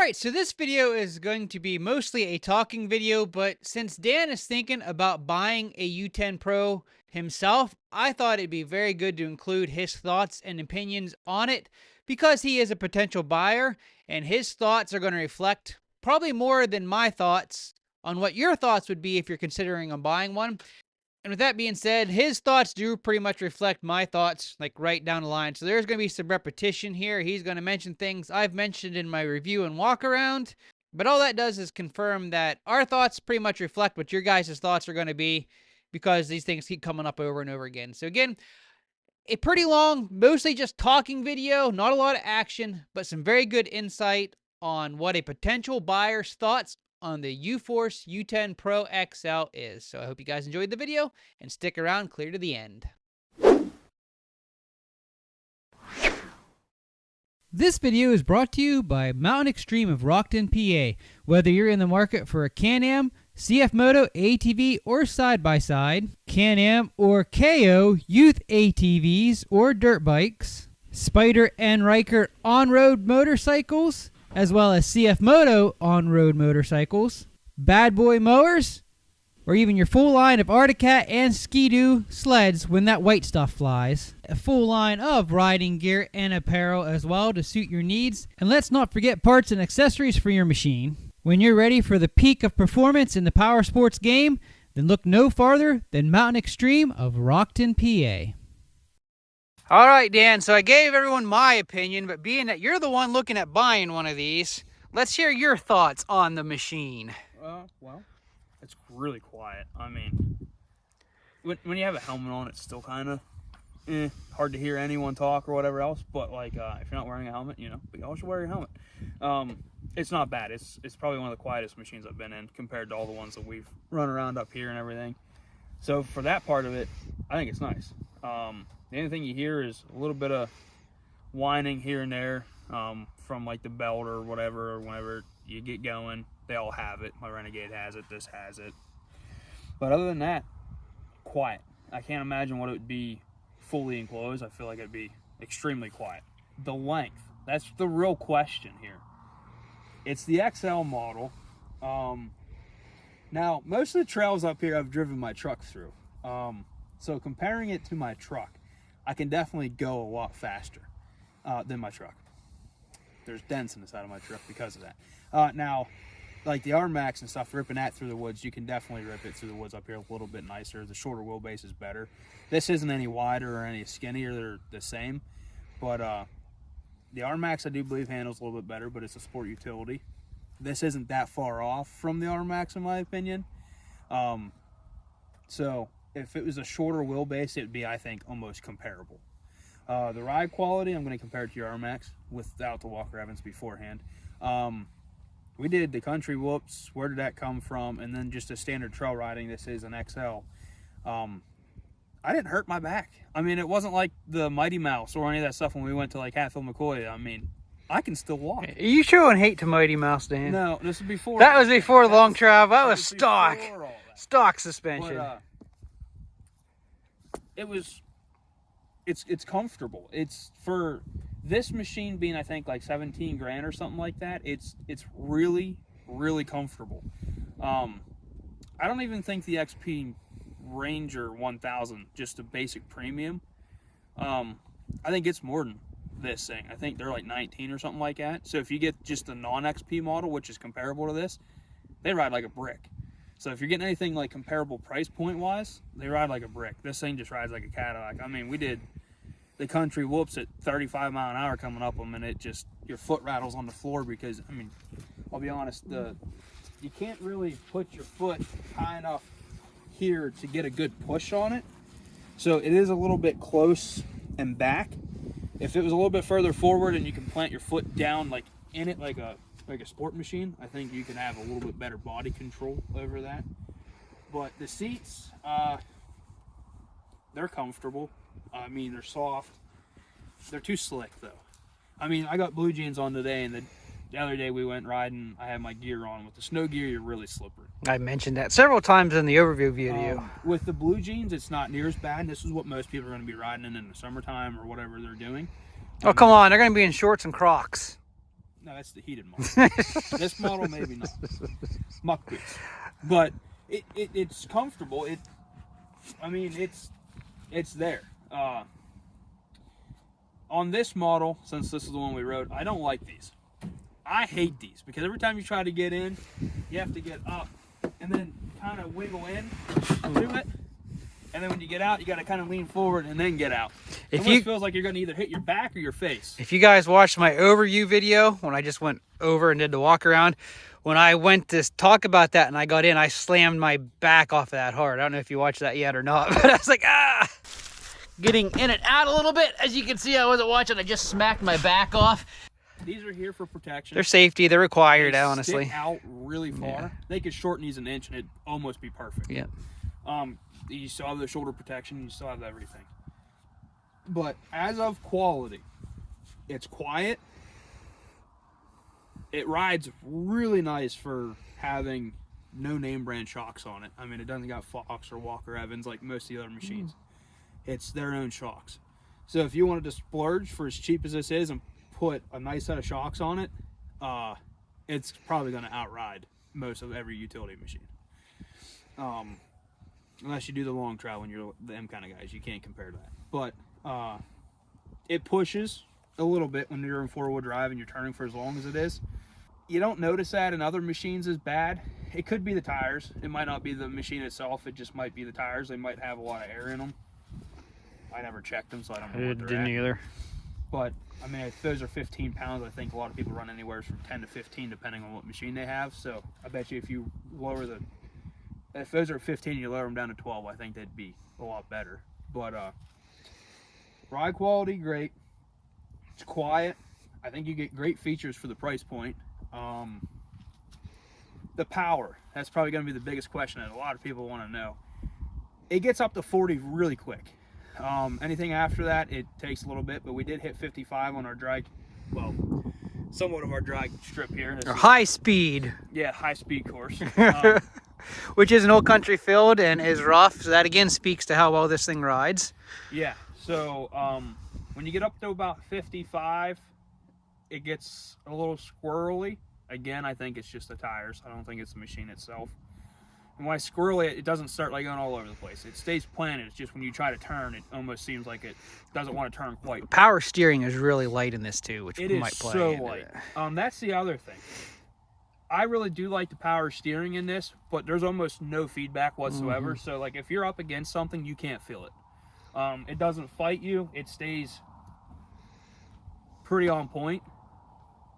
Alright, so this video is going to be mostly a talking video, but since Dan is thinking about buying a U10 Pro himself, I thought it'd be very good to include his thoughts and opinions on it because he is a potential buyer, and his thoughts are going to reflect probably more than my thoughts on what your thoughts would be if you're considering on buying one. And with that being said, his thoughts do pretty much reflect my thoughts, like right down the line. So there's going to be some repetition here. He's going to mention things I've mentioned in my review and walk around. But all that does is confirm that our thoughts pretty much reflect what your guys' thoughts are going to be because these things keep coming up over and over again. So again, a pretty long, mostly just talking video, not a lot of action, but some very good insight on what a potential buyer's thoughts on the U-Force U10 Pro XL is. So I hope you guys enjoyed the video and stick around clear to the end. This video is brought to you by Mountain Extreme of Rockton, PA. Whether you're in the market for a Can-Am, CF Moto ATV or side-by-side, Can-Am or KO youth ATVs or dirt bikes, Spider and Riker on-road motorcycles, as well as CF Moto on-road motorcycles, bad boy mowers, or even your full line of Arctic Cat and Ski-Doo sleds when that white stuff flies. A full line of riding gear and apparel as well to suit your needs. And let's not forget parts and accessories for your machine. When you're ready for the peak of performance in the power sports game, then look no farther than Mountain Extreme of Rockton, PA. All right, Dan, so I gave everyone my opinion, but being that you're the one looking at buying one of these, let's hear your thoughts on the machine. Well, it's really quiet. I mean, when you have a helmet on, it's still kind of hard to hear anyone talk or whatever else, but like if you're not wearing a helmet, you know, but you all should wear your helmet. It's not bad. It's probably one of the quietest machines I've been in compared to all the ones that we've run around up here and everything. So for that part of it, I think it's nice. The only thing you hear is a little bit of whining here and there from like the belt or whatever, or whenever you get going. They all have it. My Renegade has it. This has it. But other than that, quiet. I can't imagine what it would be fully enclosed. I feel like it'd be extremely quiet. The length, that's the real question here. It's the XL model. Now, most of the trails up here I've driven my truck through. So comparing it to my truck, I can definitely go a lot faster than my truck. There's dents in the side of my truck because of that. Now, like the R-Max and stuff, ripping that through the woods, you can definitely rip it through the woods up here a little bit nicer. The shorter wheelbase is better. This isn't any wider or any skinnier. They're the same. But the R-Max, I do believe, handles a little bit better, but it's a sport utility. This isn't that far off from the R-Max, in my opinion. So if it was a shorter wheelbase, it would be, I think, almost comparable. The ride quality, I'm going to compare it to your R-Max without the Walker Evans beforehand. We did the country whoops, where did that come from, and then just a standard trail riding. This is an XL. I didn't hurt my back. I mean, it wasn't like the Mighty Mouse or any of that stuff when we went to like Hatfield McCoy. I mean, I can still walk. Are you showing hate to Mighty Mouse, Dan? No, this is before. That was before long travel. That was stock. Stock suspension. But, it's comfortable. It's for this machine being, I think, like 17 grand or something like that. It's really, really comfortable. I don't even think the XP Ranger 1000, just a basic premium, I think it's more than this thing. I think they're like 19 or something like that. So if you get just the non-XP model, which is comparable to this, they ride like a brick. So if you're getting anything like comparable price point wise, they ride like a brick. This thing just rides like a Cadillac. I mean, we did the country whoops at 35 mile an hour coming up them, and it just, your foot rattles on the floor because, I mean, I'll be honest, you can't really put your foot high enough here to get a good push on it. So it is a little bit close and back. If it was a little bit further forward and you can plant your foot down like in it like a sport machine, I think you can have a little bit better body control over that. But the seats, they're comfortable. I mean, they're soft. They're too slick though. I mean, I got blue jeans on today, and the other day we went riding, I had my gear on. With the snow gear, you're really slippery. I mentioned that several times in the overview video. With the blue jeans, it's not near as bad. This is what most people are going to be riding in the summertime or whatever they're doing. Oh, come on. They're going to be in shorts and Crocs. No, that's the heated model. This model, maybe not. Muck boots. But it's comfortable. I mean, it's there. On this model, since this is the one we rode, I don't like these. I hate these because every time you try to get in, you have to get up and then kind of wiggle in to it. And then when you get out, you got to kind of lean forward and then get out. It feels like you're going to either hit your back or your face. If you guys watched my overview video, when I just went over and did the walk around, when I went to talk about that and I got in, I slammed my back off of that hard. I don't know if you watched that yet or not, but I was like, getting in and out a little bit. As you can see, I wasn't watching. I just smacked my back off. These are here for protection. They're safety. They're required, they honestly. Stick out really far. Yeah. They could shorten these an inch and it'd almost be perfect. Yeah. You still have the shoulder protection. You still have everything. But as of quality, it's quiet. It rides really nice for having no name brand shocks on it. I mean, it doesn't got Fox or Walker Evans like most of the other machines. It's their own shocks. So if you wanted to splurge for as cheap as this is and put a nice set of shocks on it, it's probably going to outride most of every utility machine. Unless you do the long travel and you're them kind of guys, you can't compare that. But it pushes a little bit when you're in four-wheel drive and you're turning for as long as it is. You don't notice that in other machines as bad. It could be the tires. It might not be the machine itself. It just might be the tires. They might have a lot of air in them. I never checked them, so I don't know what they're didn't at. either. But I mean, if those are 15 pounds, I think a lot of people run anywhere from 10 to 15 depending on what machine they have. So I bet you if those are 15, you lower them down to 12, I think they'd be a lot better. But ride quality, great. It's quiet. I think you get great features for the price point. The power, that's probably going to be the biggest question that a lot of people want to know. It gets up to 40 really quick. Anything after that, it takes a little bit, but we did hit 55 on our drag, well, somewhat of our drag strip here. Or high speed. Yeah, high speed course. Which is an old country field and is rough, so that again speaks to how well this thing rides. Yeah, so when you get up to about 55, it gets a little squirrely. Again, I think it's just the tires. I don't think it's the machine itself. And when I squirrely, it doesn't start like going all over the place. It stays planted. It's just when you try to turn, it almost seems like it doesn't want to turn quite. Power steering is really light in this too, which it might play. It is so light. That's the other thing. I really do like the power steering in this, but there's almost no feedback whatsoever. So like if you're up against something, you can't feel it. It doesn't fight you. It stays pretty on point.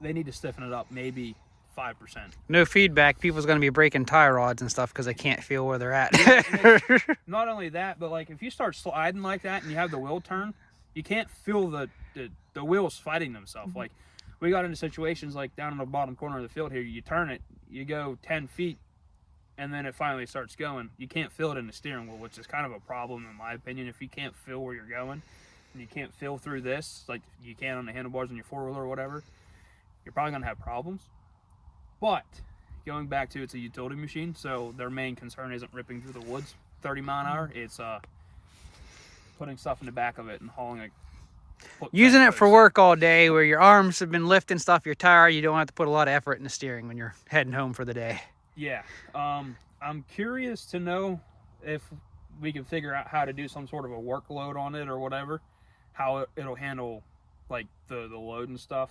They need to stiffen it up maybe 5%. No feedback. People's going to be breaking tie rods and stuff because they can't feel where they're at. Yeah, not only that, but like if you start sliding like that and you have the wheel turn, you can't feel the wheels fighting themselves. Like we got into situations like down in the bottom corner of the field here, you turn it, you go 10 feet, and then it finally starts going. You can't feel it in the steering wheel, which is kind of a problem in my opinion. If you can't feel where you're going, and you can't feel through this, like you can on the handlebars on your four-wheeler or whatever, you're probably going to have problems. But going back to it's a utility machine, so their main concern isn't ripping through the woods 30 mile an hour. It's putting stuff in the back of it and hauling it. Using it for work all day where your arms have been lifting stuff, you're tired, you don't have to put a lot of effort in the steering when you're heading home for the day. Yeah. I'm curious to know if we can figure out how to do some sort of a workload on it or whatever, how it'll handle like the load and stuff.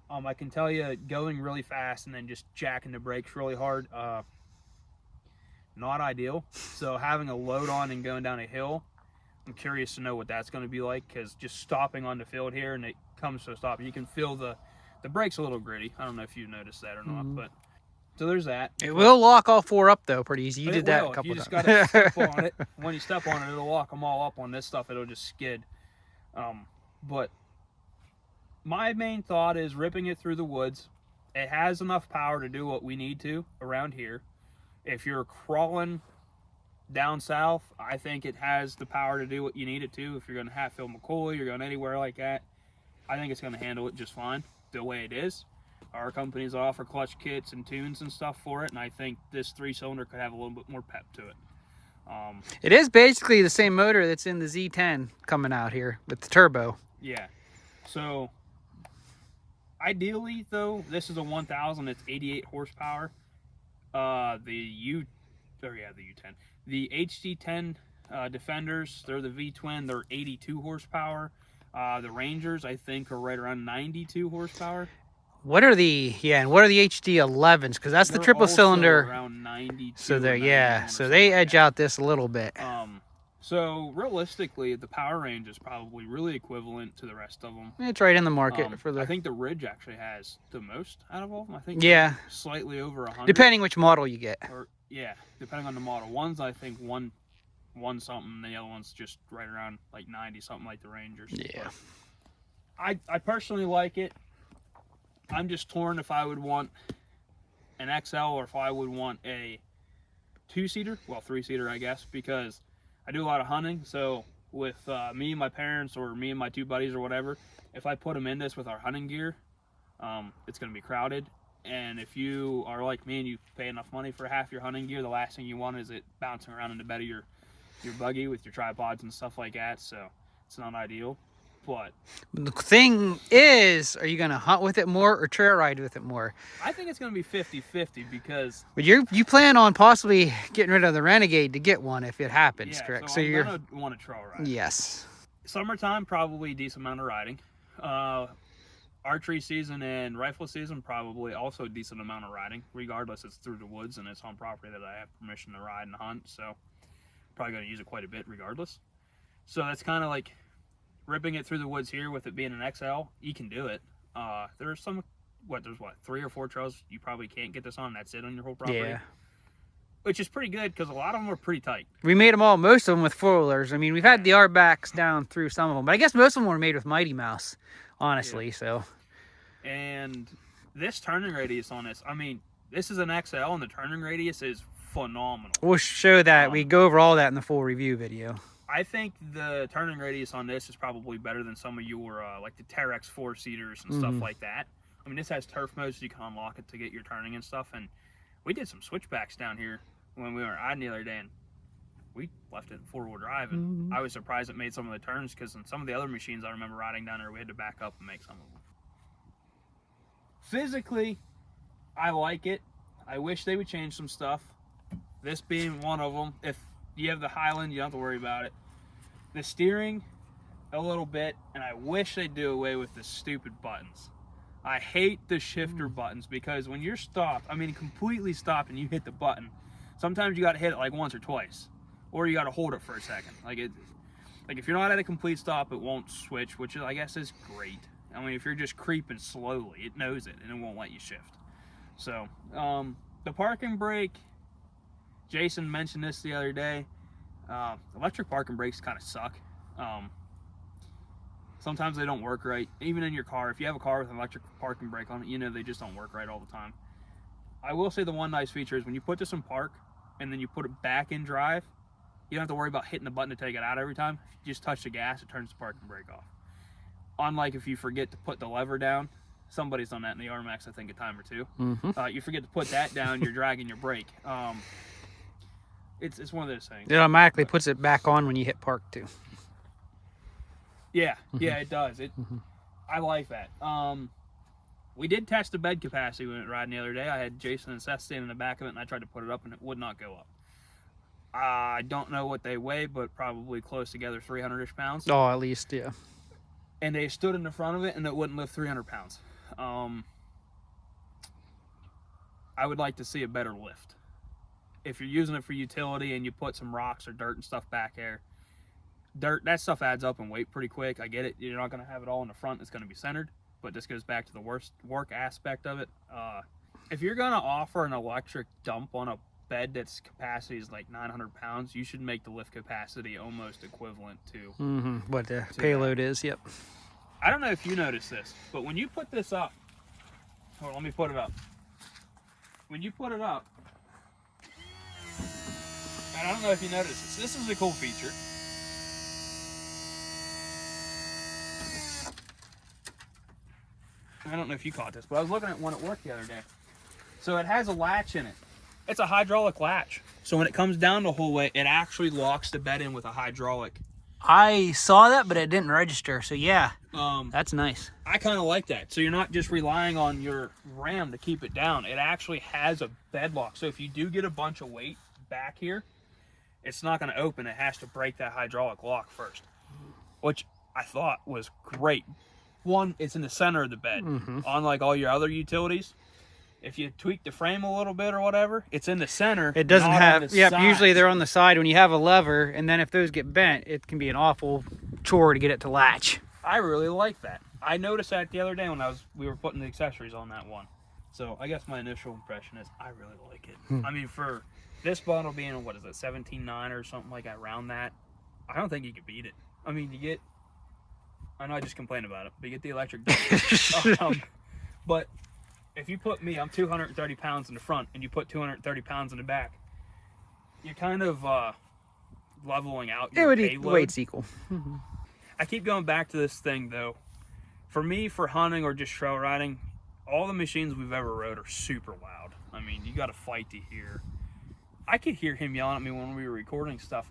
I can tell you going really fast and then just jacking the brakes really hard, not ideal. So having a load on and going down a hill, I'm curious to know what that's going to be like, because just stopping on the field here and it comes to a stop, you can feel the brakes a little gritty. I don't know if you noticed that or not, but so there's that. It will lock all four up though pretty easy. You did that a couple times. You just got to step on it. When you step on it, it'll lock them all up. On this stuff, it'll just skid. But my main thought is ripping it through the woods. It has enough power to do what we need to around here. If you're crawling down south, I think it has the power to do what you need it to. If you're going to Hatfield McCoy, you're going anywhere like that, I think it's going to handle it just fine the way it is. Our companies offer clutch kits and tunes and stuff for it, and I think this 3-cylinder could have a little bit more pep to it. It is basically the same motor that's in the Z10 coming out here with the turbo. Yeah. So Ideally, though, this is a 1000. It's 88 horsepower. The U10. The HD10 Defenders, they're the V-twin. They're 82 horsepower. The Rangers, I think, are right around 92 horsepower. What are the HD11s? Because that's the They're triple also cylinder. around 92. So they're, or yeah, 91 or so they something like edge that. out this a little bit. So realistically, the power range is probably really equivalent to the rest of them. It's right in the market for the. I think the Ridge actually has the most out of all of them. I think Yeah, slightly over 100. depending which model you get. Or yeah, depending on the model. One's I think one something, the other one's just right around like 90 something like the Rangers. Yeah. But I personally like it. I'm just torn if I would want an XL or if I would want a 2-seater, well 3-seater I guess, because I do a lot of hunting. So with me and my parents or me and my 2 buddies or whatever, if I put them in this with our hunting gear, it's going to be crowded. And if you are like me and you pay enough money for half your hunting gear, the last thing you want is it bouncing around in the bed of your buggy with your tripods and stuff like that. So it's not ideal. But the thing is, are you going to hunt with it more or trail ride with it more? I think it's going to be 50-50 because... But you plan on possibly getting rid of the Renegade to get one if it happens, yeah, correct? So you're going to want a trail ride. Yes. Summertime, probably a decent amount of riding. Archery season and rifle season, probably also a decent amount of riding. Regardless, it's through the woods and it's on property that I have permission to ride and hunt. So probably going to use it quite a bit regardless. So that's kind of like... ripping it through the woods here with it being an XL, you can do it. There's 3 or 4 trails you probably can't get this on. That's it on your whole property. Yeah. Which is pretty good because a lot of them are pretty tight. We made them all, most of them with 4-wheelers. I mean, we've had the R-backs down through some of them, but I guess most of them were made with Mighty Mouse, honestly, so. And this turning radius on this, I mean, this is an XL and the turning radius is phenomenal. We'll show that. We go over all that in the full review video. I think the turning radius on this is probably better than some of your, like the Terex 4-seaters and stuff like that. I mean, this has turf mode, so you can unlock it to get your turning and stuff. And we did some switchbacks down here when we were riding the other day, and we left it in 4-wheel drive. And I was surprised it made some of the turns because in some of the other machines I remember riding down there, we had to back up and make some of them. Physically, I like it. I wish they would change some stuff. This being one of them. If you have the Highland, you don't have to worry about it. The steering, a little bit, and I wish they'd do away with the stupid buttons. I hate the shifter buttons because when you're stopped, I mean completely stopped, and you hit the button, sometimes you got to hit it like once or twice, or you got to hold it for a second. Like if you're not at a complete stop, it won't switch, which I guess is great. I mean, if you're just creeping slowly, it knows it and it won't let you shift. So the parking brake. Jason mentioned this the other day. Electric parking brakes kind of suck. Sometimes they don't work right. Even in your car, if you have a car with an electric parking brake on it, you know they just don't work right all the time. I will say the one nice feature is when you put this in park and then you put it back in drive, you don't have to worry about hitting the button to take it out every time. If you just touch the gas, it turns the parking brake off. Unlike if you forget to put the lever down. Somebody's done that in the RMAX, I think, a time or two. You forget to put that down, you're dragging your brake. It's one of those things. It automatically puts it back on when you hit park too. Yeah, it does. I like that. We did test the bed capacity when we went riding the other day. I had Jason and Seth standing in the back of it, and I tried to put it up, and it would not go up. I don't know what they weigh, but probably close together 300-ish pounds. Oh, at least, yeah. And they stood in the front of it, and it wouldn't lift 300 pounds. I would like to see a better lift. If you're using it for utility and you put some rocks or dirt and stuff back there, that stuff adds up in weight pretty quick. I get it. You're not going to have it all in the front. It's going to be centered, but this goes back to the work aspect of it. If you're going to offer an electric dump on a bed that's capacity is like 900 pounds, you should make the lift capacity almost equivalent to what the payload is. Yep. I don't know if you noticed this, but when you put this up, hold on, let me put it up. When you put it up, and I don't know if you noticed this is a cool feature. I don't know if you caught this, but I was looking at one at work the other day. So it has a latch in it. It's a hydraulic latch. So when it comes down the whole way, it actually locks the bed in with a hydraulic. I saw that, but it didn't register. So yeah. That's nice. I kind of like that. So you're not just relying on your ram to keep it down. It actually has a bed lock. So if you do get a bunch of weight back here, it's not going to open. It has to break that hydraulic lock first, which I thought was great. One, it's in the center of the bed. Unlike all your other utilities, if you tweak the frame a little bit or whatever, it's in the center. It doesn't have, yep, side. usually they're on the side when you have a lever, and then if those get bent, it can be an awful chore to get it to latch. I really like that. I noticed that the other day when we were putting the accessories on that one. So I guess my initial impression is I really like it. I mean, for this bottle being, what is it, 17.9 or something like that, around that, I don't think you could beat it. I mean, you get, I know I just complained about it, but you get the electric but if you put me, I'm 230 pounds in the front, and you put 230 pounds in the back, you're kind of leveling out your payload. The weight's equal. I keep going back to this thing, though. For me, for hunting or just trail riding, all the machines we've ever rode are super loud. I mean, you got to fight to hear. I could hear him yelling at me when we were recording stuff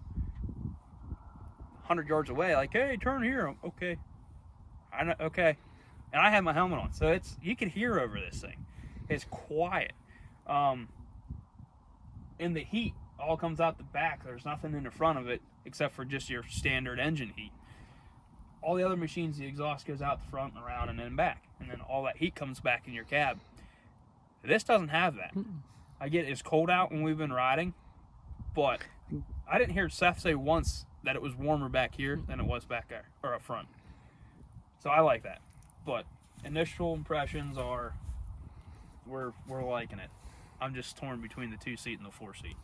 100 yards away, like, hey, turn here. Okay. I know, okay. And I had my helmet on, so you can hear over this thing. It's quiet. And the heat all comes out the back. There's nothing in the front of it except for just your standard engine heat. All the other machines, the exhaust goes out the front and around and then back, and then all that heat comes back in your cab. This doesn't have that. I get it's cold out when we've been riding, but I didn't hear Seth say once that it was warmer back here than it was back there or up front. So I like that. But initial impressions are we're liking it. I'm just torn between the 2-seat and the 4-seat.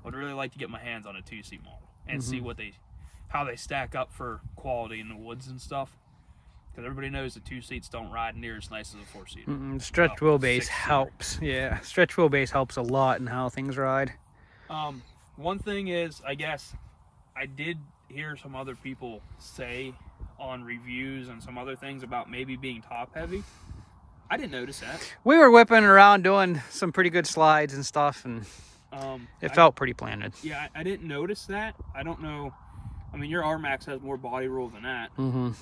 Would really like to get my hands on a 2-seat model and see how they stack up for quality in the woods and stuff. Because everybody knows the 2 seats don't ride near as nice as a 4-seater. Stretch wheelbase helps. Yeah, stretch wheelbase helps a lot in how things ride. One thing is, I guess, I did hear some other people say on reviews and some other things about maybe being top heavy. I didn't notice that. We were whipping around doing some pretty good slides and stuff, and it felt pretty planted. Yeah, I didn't notice that. I don't know. I mean, your R-Max has more body roll than that.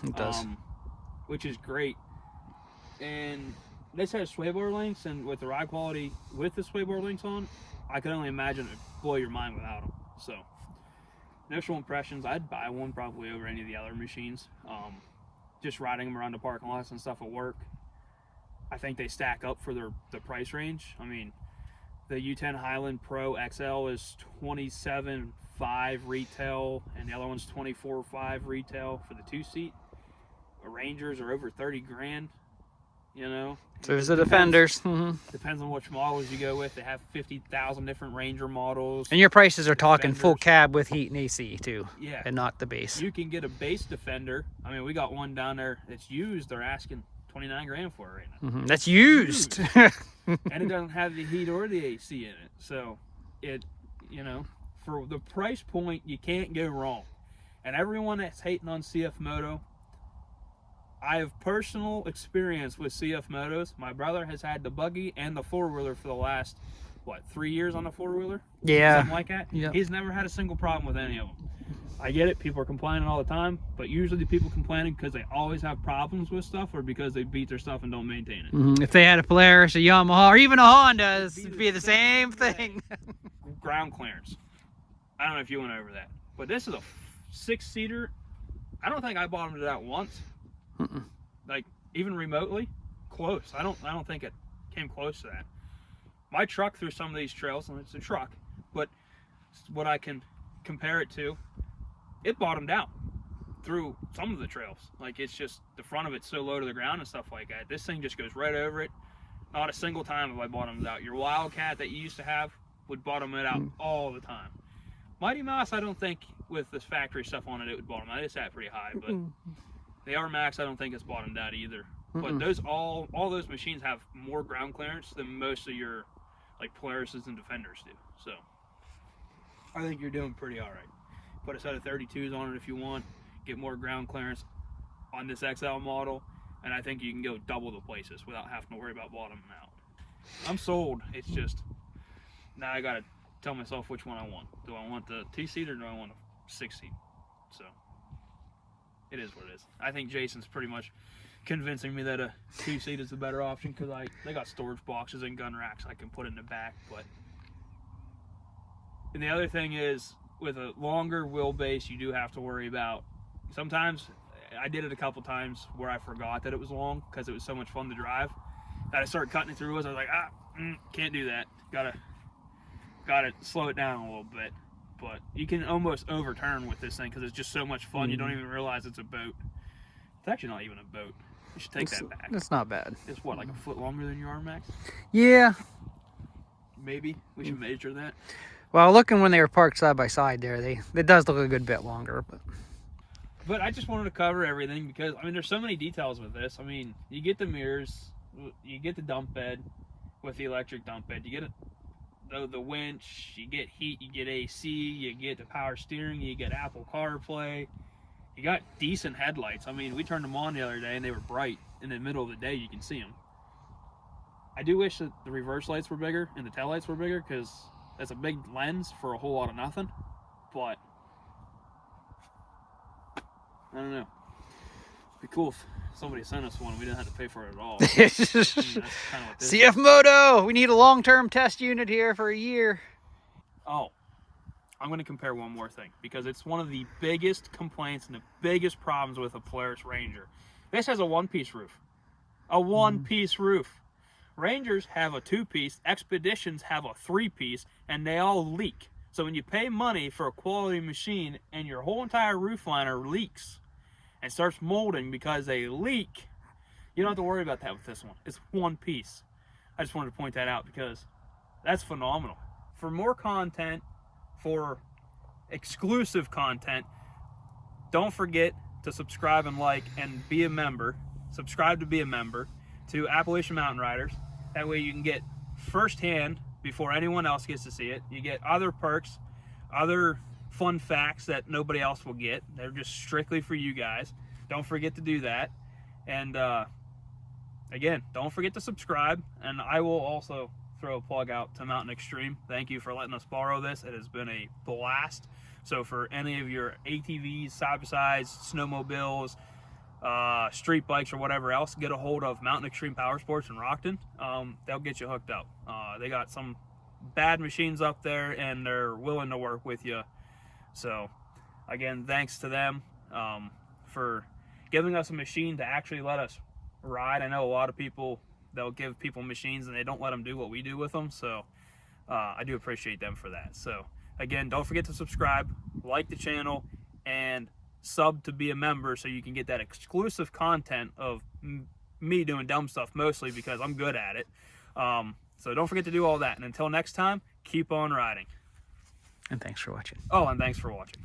It does. Which is great. And this has sway bar links, and with the ride quality with the sway bar links on, I can only imagine it would blow your mind without them. So, initial impressions, I'd buy one probably over any of the other machines. Just riding them around the parking lots and stuff at work, I think they stack up for the price range. I mean, the U10 Highland Pro XL is $27.5 retail, and the other one's $24.5 retail for the 2-seat. The Rangers are over 30 grand, you know. So there's the Defenders. Depends on which models you go with. They have 50,000 different Ranger models. And your prices are talking full cab with heat and AC too. Yeah. And not the base. You can get a base Defender. I mean, we got one down there that's used. They're asking 29 grand for it right now. That's used. And it doesn't have the heat or the AC in it. So it, you know, for the price point, you can't go wrong. And everyone that's hating on CF Moto, I have personal experience with CF Motos. My brother has had the buggy and the 4-wheeler for the last, 3 years on the 4-wheeler? Yeah. Something like that? Yep. He's never had a single problem with any of them. I get it, people are complaining all the time, but usually the people complaining because they always have problems with stuff or because they beat their stuff and don't maintain it. If they had a Polaris, a Yamaha, or even a Honda, it'd be the same thing. Ground clearance. I don't know if you went over that, but this is a 6-seater. I don't think I bottomed it out once. Like, even remotely close. I don't think it came close to that. My truck through some of these trails, and it's a truck, but what I can compare it to, it bottomed out through some of the trails. Like, it's just the front of it's so low to the ground and stuff like that. This thing just goes right over it. Not a single time have I bottomed it out. Your Wildcat that you used to have would bottom it out all the time. Mighty Mouse, I don't think with this factory stuff on it would bottom out. It's at pretty high, but the R-Max I don't think it's bottomed out either. But those all those machines have more ground clearance than most of your like Polarises and Defenders do. So I think you're doing pretty all right. Put a set of 32s on it if you want. Get more ground clearance on this XL model, and I think you can go double the places without having to worry about bottoming out. I'm sold. It's just now I gotta tell myself which one I want. Do I want the 2-seat or do I want a 6-seat? So it is what it is. I think Jason's pretty much convincing me that a 2-seat is the better option because they got storage boxes and gun racks I can put in the back. But and the other thing is, with a longer wheelbase, you do have to worry about. Sometimes I did it a couple times where I forgot that it was long because it was so much fun to drive that I started cutting it through. I was like, can't do that. Gotta slow it down a little bit. But you can almost overturn with this thing because it's just so much fun. You don't even realize it's a boat. It's actually not even a boat. You should take that back. It's not bad. It's what, like a foot longer than your arm, Max? Yeah. Maybe we should measure that. Well, looking when they were parked side by side there, it does look a good bit longer. But I just wanted to cover everything because, I mean, there's so many details with this. I mean, you get the mirrors, you get the dump bed with the electric dump bed, you get the winch, you get heat, you get AC, you get the power steering, you get Apple CarPlay, you got decent headlights. I mean, we turned them on the other day and they were bright. In the middle of the day, you can see them. I do wish that the reverse lights were bigger and the tail lights were bigger because that's a big lens for a whole lot of nothing. But I don't know. It'd be cool if somebody sent us one and we didn't have to pay for it at all. That's kind of what this CF Moto, we need a long-term test unit here for a year. Oh, I'm going to compare one more thing because it's one of the biggest complaints and the biggest problems with a Polaris Ranger. This has a one-piece roof. A one-piece roof. Rangers have a 2-piece, Expeditions have a 3-piece, and they all leak. So when you pay money for a quality machine and your whole entire roof liner leaks and starts molding because they leak, you don't have to worry about that with this one. It's one piece. I just wanted to point that out because that's phenomenal. For more content, for exclusive content, don't forget to subscribe and like and be a member. Subscribe to be a member to Appalachian Mountain Riders. That way you can get firsthand before anyone else gets to see it. You get other perks, other fun facts that nobody else will get. They're just strictly for you guys. Don't forget to do that. And again, don't forget to subscribe. And I will also throw a plug out to Mountain Extreme. Thank you for letting us borrow this. It has been a blast. So for any of your ATVs, side-by-sides, snowmobiles, street bikes or whatever else, get a hold of Mountain Extreme Power Sports in Rockton. They'll get you hooked up. They got some bad machines up there and they're willing to work with you. So again, thanks to them for giving us a machine to actually let us ride. I know a lot of people, they'll give people machines and they don't let them do what we do with them. So I do appreciate them for that. So again, don't forget to subscribe, like the channel, and sub to be a member so you can get that exclusive content of me doing dumb stuff, mostly because I'm good at it. So don't forget to do all that. And until next time, keep on riding. And thanks for watching. Oh, and thanks for watching.